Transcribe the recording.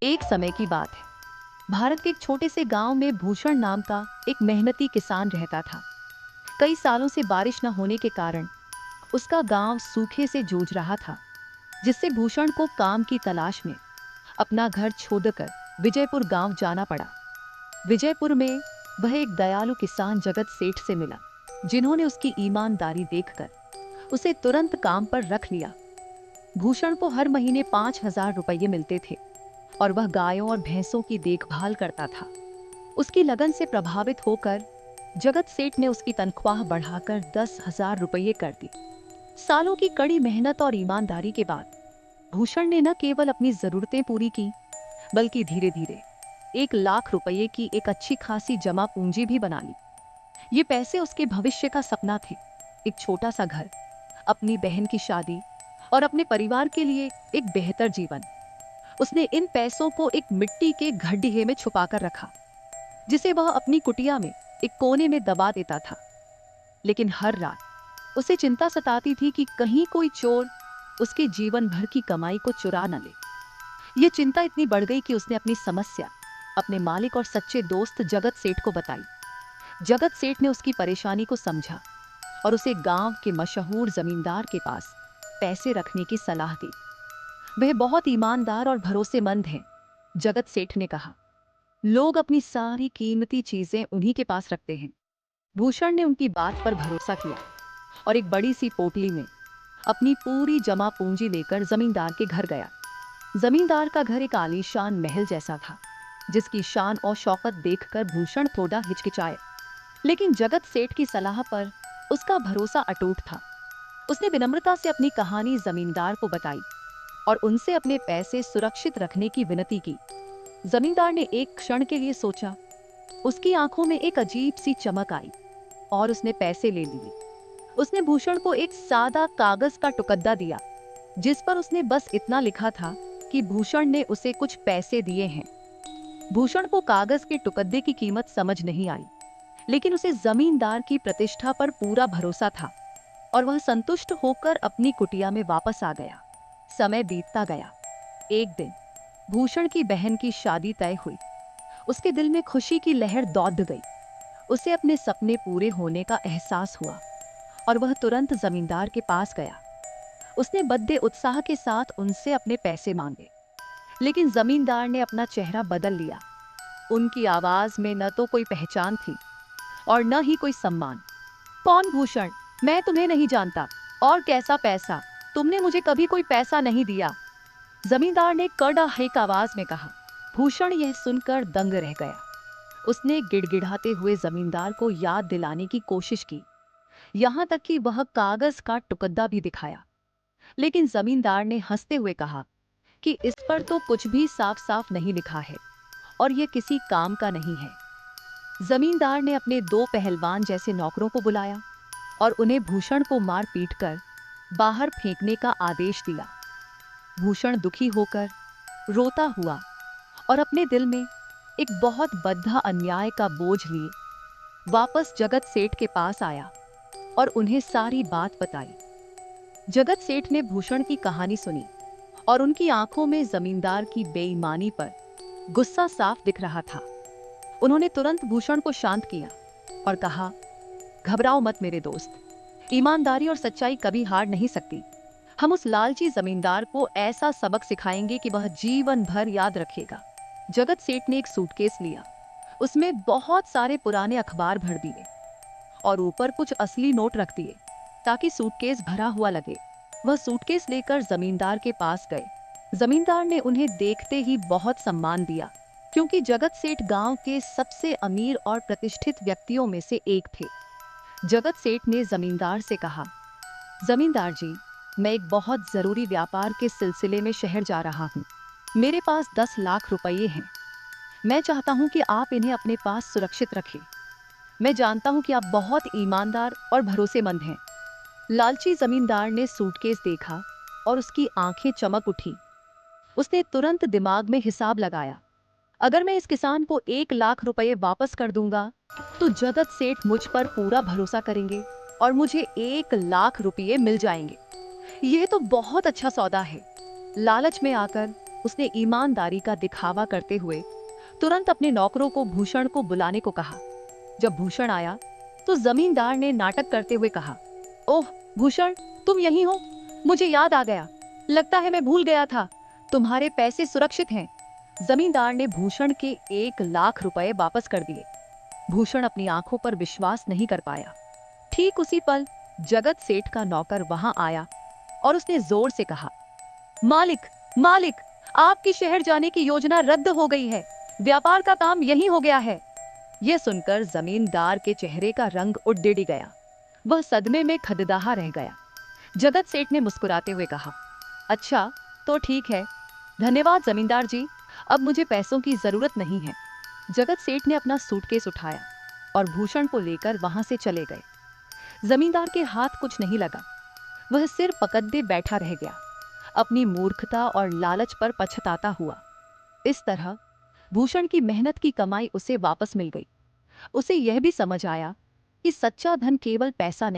एक समय की बात है। भारत के एक छोटे से गांव में भूषण नाम का एक मेहनती किसान रहता था। कई सालों से बारिश न होने के कारण उसका गांव सूखे से जूझ रहा था, जिससे भूषण को काम की तलाश में अपना घर छोड़कर विजयपुर गांव जाना पड़ा। विजयपुर में वह एक दयालु किसान जगत सेठ से मिला, जिन्होंने उसकी ईमानदारी देखकर उसे तुरंत काम पर रख लिया। भूषण को हर महीने 5,000 रुपये मिलते थे और वह गायों और भैंसों की देखभाल करता था। उसकी लगन से प्रभावित होकर जगत सेठ ने उसकी तनख्वाह बढ़ाकर 10,000 रुपये कर दी। सालों की कड़ी मेहनत और ईमानदारी के बाद भूषण ने न केवल अपनी जरूरतें पूरी की, बल्कि धीरे धीरे 1,00,000 रुपये की एक अच्छी खासी जमा पूंजी भी बना ली। ये पैसे उसके भविष्य का सपना थे। एक छोटा सा घर, अपनी बहन की शादी और अपने परिवार के लिए एक बेहतर जीवन। उसने इन पैसों को एक मिट्टी के गड्ढे में छुपाकर रखा, जिसे वह अपनी कुटिया में एक कोने में दबा देता था। लेकिन हर रात उसे चिंता सताती थी कि कहीं कोई चोर उसके जीवन भर की कमाई को चुरा न ले। यह चिंता इतनी बढ़ गई कि उसने अपनी समस्या अपने मालिक और सच्चे दोस्त जगत सेठ को बताई। जगत सेठ ने उसकी परेशानी को समझा और उसे गांव के मशहूर जमींदार के पास पैसे रखने की सलाह दी। वह बहुत ईमानदार और भरोसेमंद हैं, जगत सेठ ने कहा। लोग अपनी सारी कीमती चीजें उन्हीं के पास रखते हैं। भूषण ने उनकी बात पर भरोसा किया और एक बड़ी सी पोटली में अपनी पूरी जमा पूंजी लेकर जमींदार के घर गया। जमींदार का घर एक आलीशान महल जैसा था, जिसकी शान और शौकत देखकर भूषण थोड़ा हिचकिचाए, लेकिन जगत सेठ की सलाह पर उसका भरोसा अटूट था। उसने विनम्रता से अपनी कहानी जमींदार को बताई और उनसे अपने पैसे सुरक्षित रखने की विनती की। जमींदार ने एक क्षण के लिए सोचा, उसकी आंखों में एक अजीब सी चमक आई और उसने पैसे ले लिए। उसने भूषण को एक सादा कागज का टुकड़ा दिया, जिस पर उसने बस इतना लिखा था कि भूषण ने उसे कुछ पैसे दिए हैं। भूषण को कागज के टुकड़े की कीमत समझ नहीं आई, लेकिन उसे जमींदार की प्रतिष्ठा पर पूरा भरोसा था और वह संतुष्ट होकर अपनी कुटिया में वापस आ गया। समय बीतता गया। एक दिन भूषण की बहन की शादी तय हुई। उसके दिल में खुशी की लहर दौड़ गई। उसे अपने सपने पूरे होने का एहसास हुआ और वह तुरंत जमींदार के पास गया। उसने बड़े उत्साह के साथ उनसे अपने पैसे मांगे, लेकिन जमींदार ने अपना चेहरा बदल लिया। उनकी आवाज में न तो कोई पहचान थी और न ही कोई सम्मान। कौन भूषण? मैं तुम्हें नहीं जानता। और कैसा पैसा? तुमने मुझे कभी कोई पैसा नहीं दिया, जमींदार ने कड़ाक आवाज में कहा। भूषण यह सुनकर दंग रह गया। उसने गिड़गिड़ाते हुए जमींदार को याद दिलाने की कोशिश की, यहाँ तक कि वह कागज का टुकड़ा भी दिखाया, लेकिन जमींदार ने हंसते हुए कहा कि इस पर तो कुछ भी साफ साफ नहीं लिखा है और यह किसी काम का नहीं है। जमींदार ने अपने 2 पहलवान जैसे नौकरों को बुलाया और उन्हें भूषण को मार पीट कर बाहर फेंकने का आदेश दिया। भूषण दुखी होकर रोता हुआ और अपने दिल में एक बहुत बड़ा अन्याय का बोझ लिए वापस जगत सेठ के पास आया और उन्हें सारी बात बताई। जगत सेठ ने भूषण की कहानी सुनी और उनकी आंखों में जमींदार की बेईमानी पर गुस्सा साफ दिख रहा था। उन्होंने तुरंत भूषण को शांत किया और कहा, घबराओ मत मेरे दोस्त, ईमानदारी और सच्चाई कभी हार नहीं सकती। हम उस लालची जमींदार को ऐसा सबक सिखाएंगे कि वह जीवन भर याद रखेगा। जगत सेठ ने एक सूटकेस लिया, उसमें बहुत सारे पुराने अखबार भर दिए और ऊपर कुछ असली नोट रख दिए ताकि सूटकेस भरा हुआ लगे। वह सूटकेस लेकर जमींदार के पास गए। जमींदार ने उन्हें देखते ही बहुत सम्मान दिया, क्योंकि जगत सेठ गांव के सबसे अमीर और प्रतिष्ठित व्यक्तियों में से एक थे। जगत सेठ ने जमींदार से कहा, जमींदार जी, मैं एक बहुत जरूरी व्यापार के सिलसिले में शहर जा रहा हूँ। मेरे पास 10 लाख रुपये हैं। मैं चाहता हूँ कि आप इन्हें अपने पास सुरक्षित रखें। मैं जानता हूँ कि आप बहुत ईमानदार और भरोसेमंद हैं। लालची जमींदार ने सूटकेस देखा और उसकी आंखें चमक उठी। उसने तुरंत दिमाग में हिसाब लगाया, अगर मैं इस किसान को 1,00,000 रुपये वापस कर दूंगा तो जगत सेठ मुझ पर पूरा भरोसा करेंगे और मुझे 1,00,000 रुपये मिल जाएंगे। यह तो बहुत अच्छा सौदा है। लालच में आकर उसने ईमानदारी का दिखावा करते हुए तुरंत अपने नौकरों को भूषण को बुलाने को कहा। जब भूषण आया तो जमींदार ने नाटक करते हुए कहा, ओह भूषण, तुम यहीं हो? मुझे याद आ गया। लगता है मैं भूल गया था। तुम्हारे पैसे सुरक्षित हैं। जमींदार ने भूषण के 1 लाख रुपए वापस कर दिए। भूषण अपनी आंखों पर विश्वास नहीं कर पाया। ठीक उसी पल जगत सेठ का नौकर वहां आया और उसने जोर से कहा, मालिक, मालिक, आपकी शहर जाने की योजना रद्द हो गई है। व्यापार का काम यहीं हो गया है। यह सुनकर जमींदार के चेहरे का रंग उड़ गया। वह सदमे में खददाहा रह गया। जगत सेठ ने मुस्कुराते हुए कहा, अच्छा तो ठीक है। धन्यवाद जमींदार जी, अब मुझे पैसों की जरूरत नहीं है। जगत सेठ ने अपना सूटकेस उठाया और भूषण को लेकर वहां से चले गए। जमींदार के हाथ कुछ नहीं लगा। वह सिर पकड़े बैठा रह गया, अपनी मूर्खता और लालच पर पछताता हुआ। इस तरह भूषण की मेहनत की कमाई उसे वापस मिल गई। उसे यह भी समझ आया कि सच्चा धन केवल पैसा